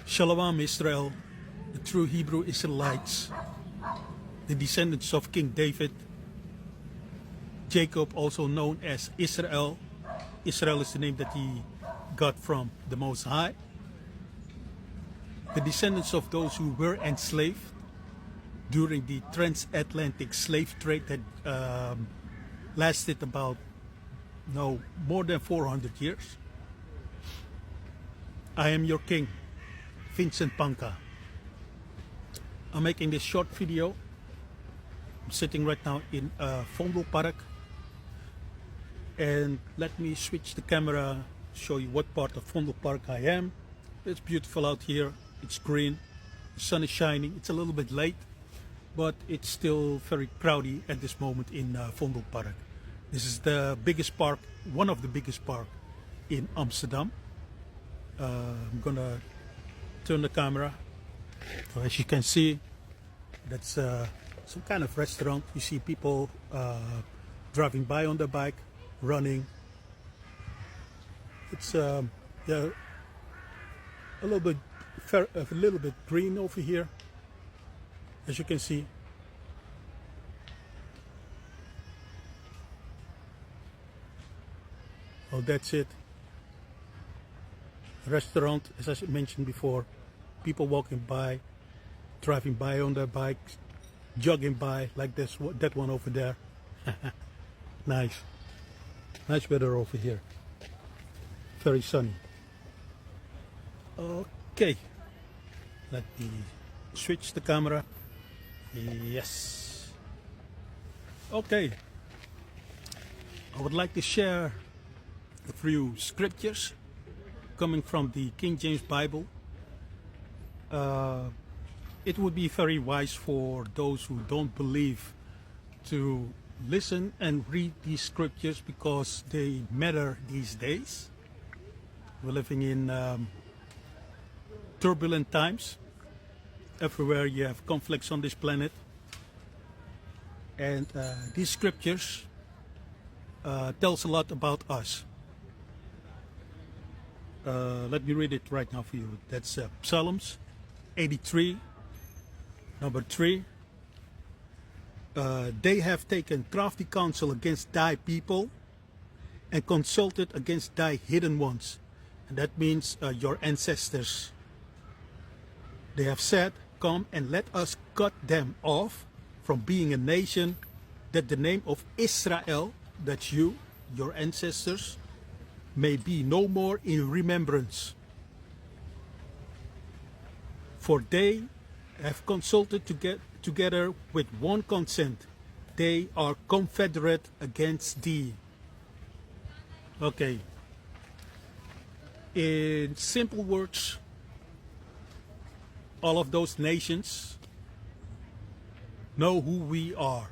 Shalom Israel, the true Hebrew Israelites, the descendants of King David, Jacob, also known as Israel. Israel is the name that he got from the Most High. The descendants of those who were enslaved during the transatlantic slave trade that lasted about more than 400 years. I am your king, Vincent Panka. I'm making this short video. I'm sitting right now in Vondelpark, and let me switch the camera, show you what part of Vondelpark I am. It's beautiful out here, it's green, the sun is shining. It's a little bit late, but it's still very crowded at this moment in Vondelpark. This is the biggest park, one of the biggest parks in Amsterdam. I'm gonna turn the camera. So as you can see, that's some kind of restaurant. You see people driving by on their bike, running. It's yeah, a little bit green over here, as you can see. Oh, that's it. Restaurant, as I mentioned before, people walking by, driving by on their bikes, jogging by like this, that one over there. Nice weather over here, very sunny. Okay, let me switch the camera. Yes, okay, I would like to share a few scriptures coming from the King James Bible. It would be very wise for those who don't believe to listen and read these scriptures, because they matter these days. We're living in turbulent times. Everywhere you have conflicts on this planet, and these scriptures tells a lot about us. Let me read it right now for you. That's Psalms 83, number 3. They have taken crafty counsel against thy people and consulted against thy hidden ones. And that means your ancestors. They have said, come and let us cut them off from being a nation, that the name of Israel, that's you, your ancestors, may be no more in remembrance. For they have consulted together with one consent. They are confederate against thee. Okay. In simple words, all of those nations know who we are.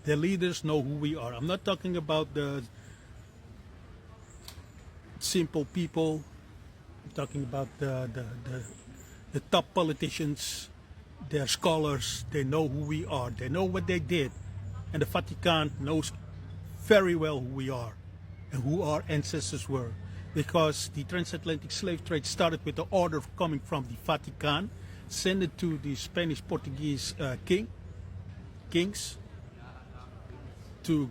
Their leaders know who we are. I'm not talking about the simple people. I'm talking about the top politicians. They're scholars. They know who we are. They know what they did. And the Vatican knows very well who we are and who our ancestors were. Because the transatlantic slave trade started with the order coming from the Vatican, sent it to the Spanish Portuguese kings to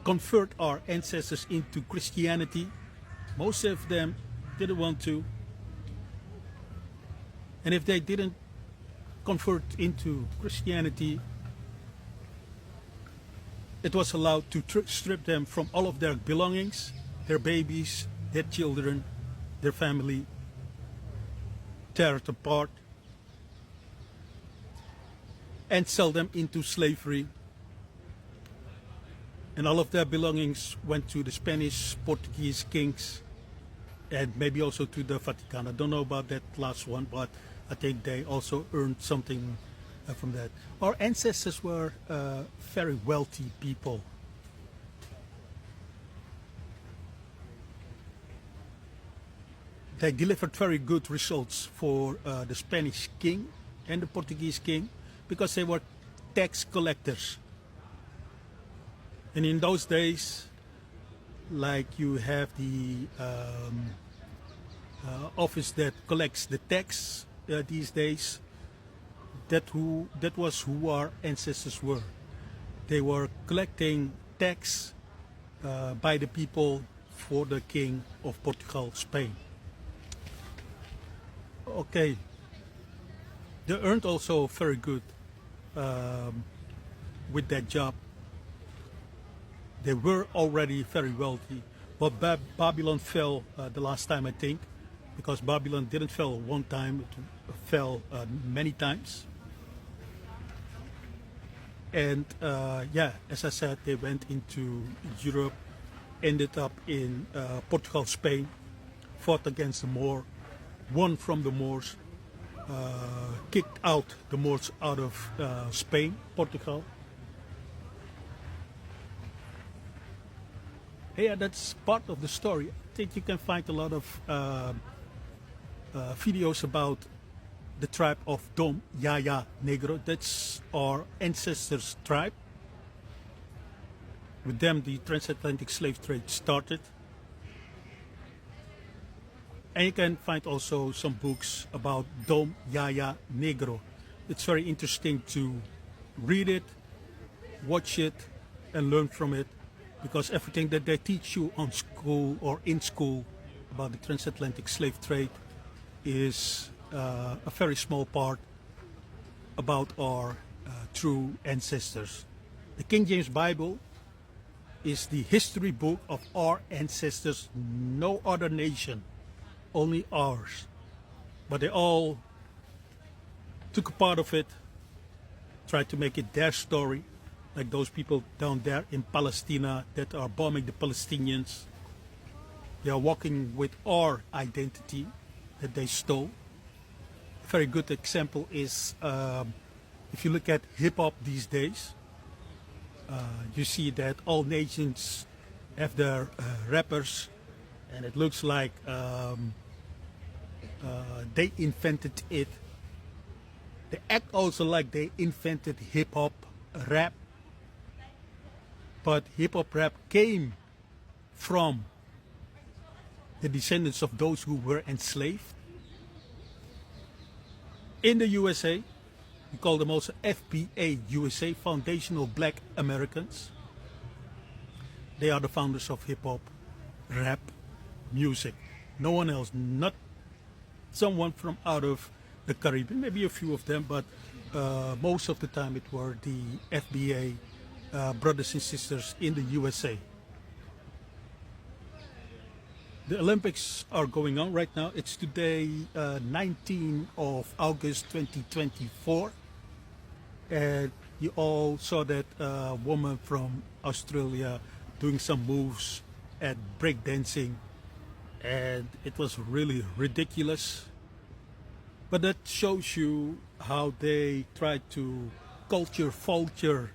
convert our ancestors into Christianity. Most of them didn't want to. And if they didn't convert into Christianity, it was allowed to strip them from all of their belongings, their babies, their children, their family, tear it apart, and sell them into slavery. And all of their belongings went to the Spanish, Portuguese kings, and maybe also to the Vatican. I don't know about that last one, but I think they also earned something from that. Our ancestors were very wealthy people. They delivered very good results for the Spanish king and the Portuguese king, because they were tax collectors. And in those days, like you have the office that collects the tax these days. That was who our ancestors were. They were collecting tax by the people for the king of Portugal, Spain. Okay, they earned also very good with that job. They were already very wealthy, but Babylon fell the last time, I think, because Babylon didn't fall one time, it fell many times. And yeah, as I said, they went into Europe, ended up in Portugal, Spain, fought against the Moor, won from the Moors, kicked out the Moors out of Spain, Portugal. Yeah, that's part of the story. I think you can find a lot of videos about the tribe of Dom Yaya Negro. That's our ancestors' tribe. With them, the transatlantic slave trade started. And you can find also some books about Dom Yaya Negro. It's very interesting to read it, watch it, and learn from it, because everything that they teach you on school or in school about the transatlantic slave trade is a very small part about our true ancestors. The King James Bible is the history book of our ancestors, no other nation, only ours. But they all took a part of it, tried to make it their story, like those people down there in Palestine that are bombing the Palestinians. They are walking with our identity that they stole. A very good example is if you look at hip-hop these days, you see that all nations have their rappers, and it looks like they invented it. They act also like they invented hip-hop rap, but hip-hop rap came from the descendants of those who were enslaved. In the USA, we call them also FBA USA, Foundational Black Americans. They are the founders of hip-hop, rap, music. No one else, not someone from out of the Caribbean, maybe a few of them, but most of the time it were the FBA brothers and sisters in the USA. The Olympics are going on right now. It's today, 19th of August 2024. And you all saw that woman from Australia doing some moves at breakdancing. And it was really ridiculous. But that shows you how they try to vulture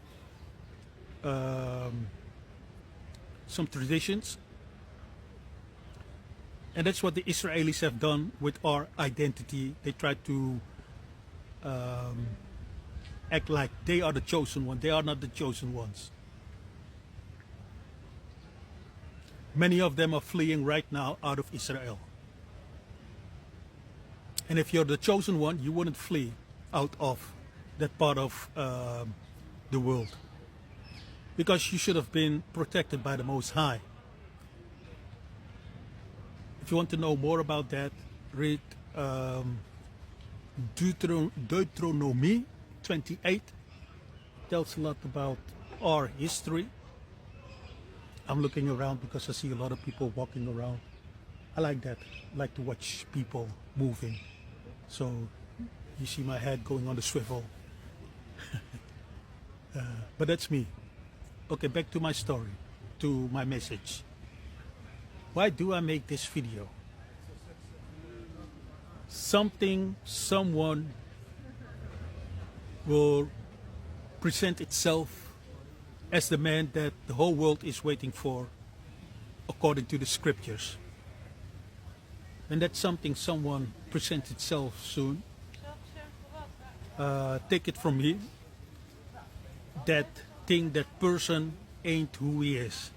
some traditions. And that's what the Israelis have done with our identity. They try to act like they are the chosen one. They are not the chosen ones. Many of them are fleeing right now out of Israel. And if you're the chosen one, you wouldn't flee out of that part of the world, because you should have been protected by the Most High. If you want to know more about that, read Deuteronomy 28. Tells a lot about our history. I'm looking around because I see a lot of people walking around. I like that. I like to watch people moving. So you see my head going on the swivel. But that's me. Okay, back to my story, to my message. Why do I make this video? Someone will present itself as the man that the whole world is waiting for, according to the scriptures. And that's someone presents itself soon. Take it from me. That thing, that person ain't who he is.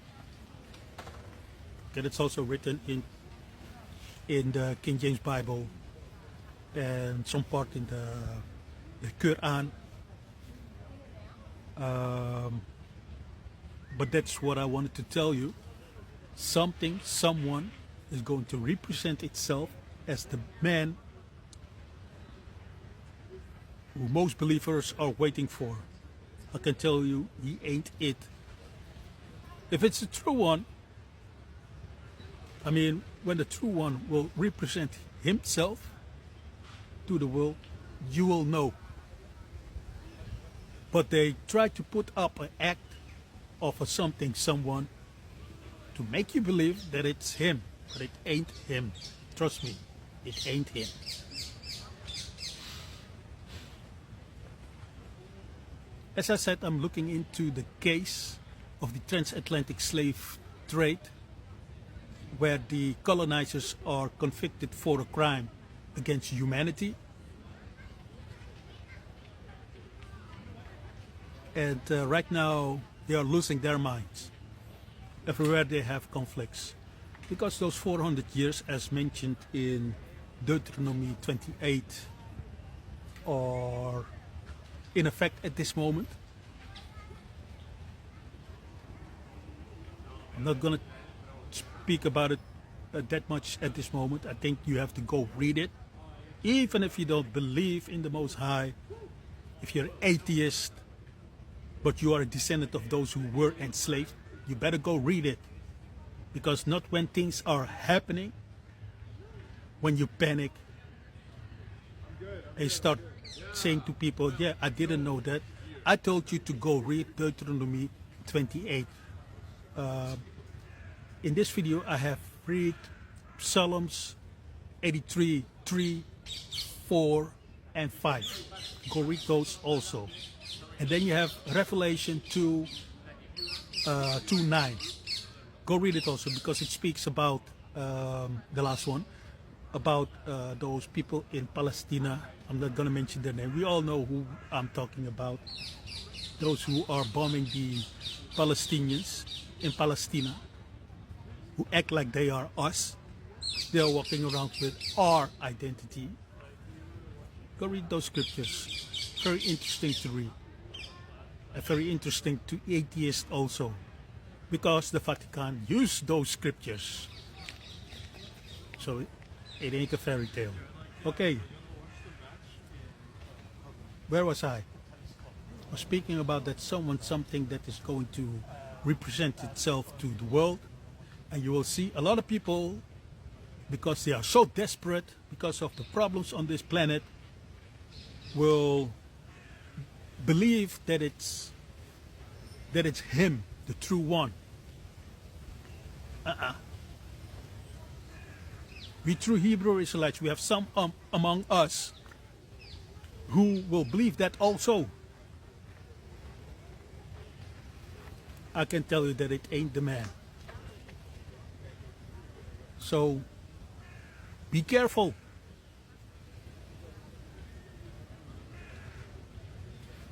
And it's also written in the King James Bible and some part in the Quran. But that's what I wanted to tell you. Someone is going to represent itself as the man who most believers are waiting for. I can tell you, he ain't it. If it's the true one, I mean, when the true one will represent himself to the world, you will know. But they try to put up an act of a something, someone, to make you believe that it's him, but it ain't him. Trust me, it ain't him. As I said, I'm looking into the case of the transatlantic slave trade, where the colonizers are convicted for a crime against humanity. And right now, they are losing their minds. Everywhere they have conflicts. Because those 400 years, as mentioned in Deuteronomy 28, are in effect at this moment. I'm not going to speak about it that much at this moment. I think you have to go read it. Even if you don't believe in the Most High, if you're atheist, but you are a descendant of those who were enslaved, you better go read it. Because not when things are happening, when you panic, and start saying to people, yeah, I didn't know that. I told you to go read Deuteronomy 28. In this video, I have read Psalms 83, 3, 4, and 5. Go read those also. And then you have Revelation 2, 9. Go read it also, because it speaks about the last one, about those people in Palestine. I'm not going to mention their name. We all know who I'm talking about. Those who are bombing the Palestinians in Palestine, who act like they are us. They are walking around with our identity. Go read those scriptures. Very interesting to read. And very interesting to atheists also, because the Vatican used those scriptures. So it ain't a fairy tale. Okay. Where was I? I was speaking about that something that is going to represent itself to the world. And you will see a lot of people, because they are so desperate because of the problems on this planet, will believe that it's him, the true one. We true Hebrew Israelites, we have some among us who will believe that also. I can tell you that it ain't the man. So be careful.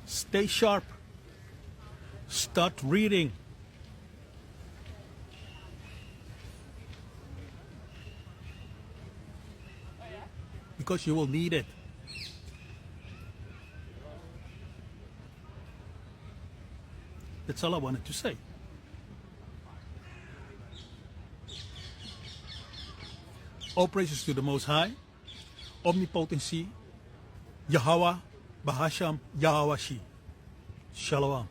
Stay sharp. Start reading. Because you will need it. That's all I wanted to say. All praises to the Most High, Omnipotency, Yahweh, Bahasham, Yahweh Shi. Shalom.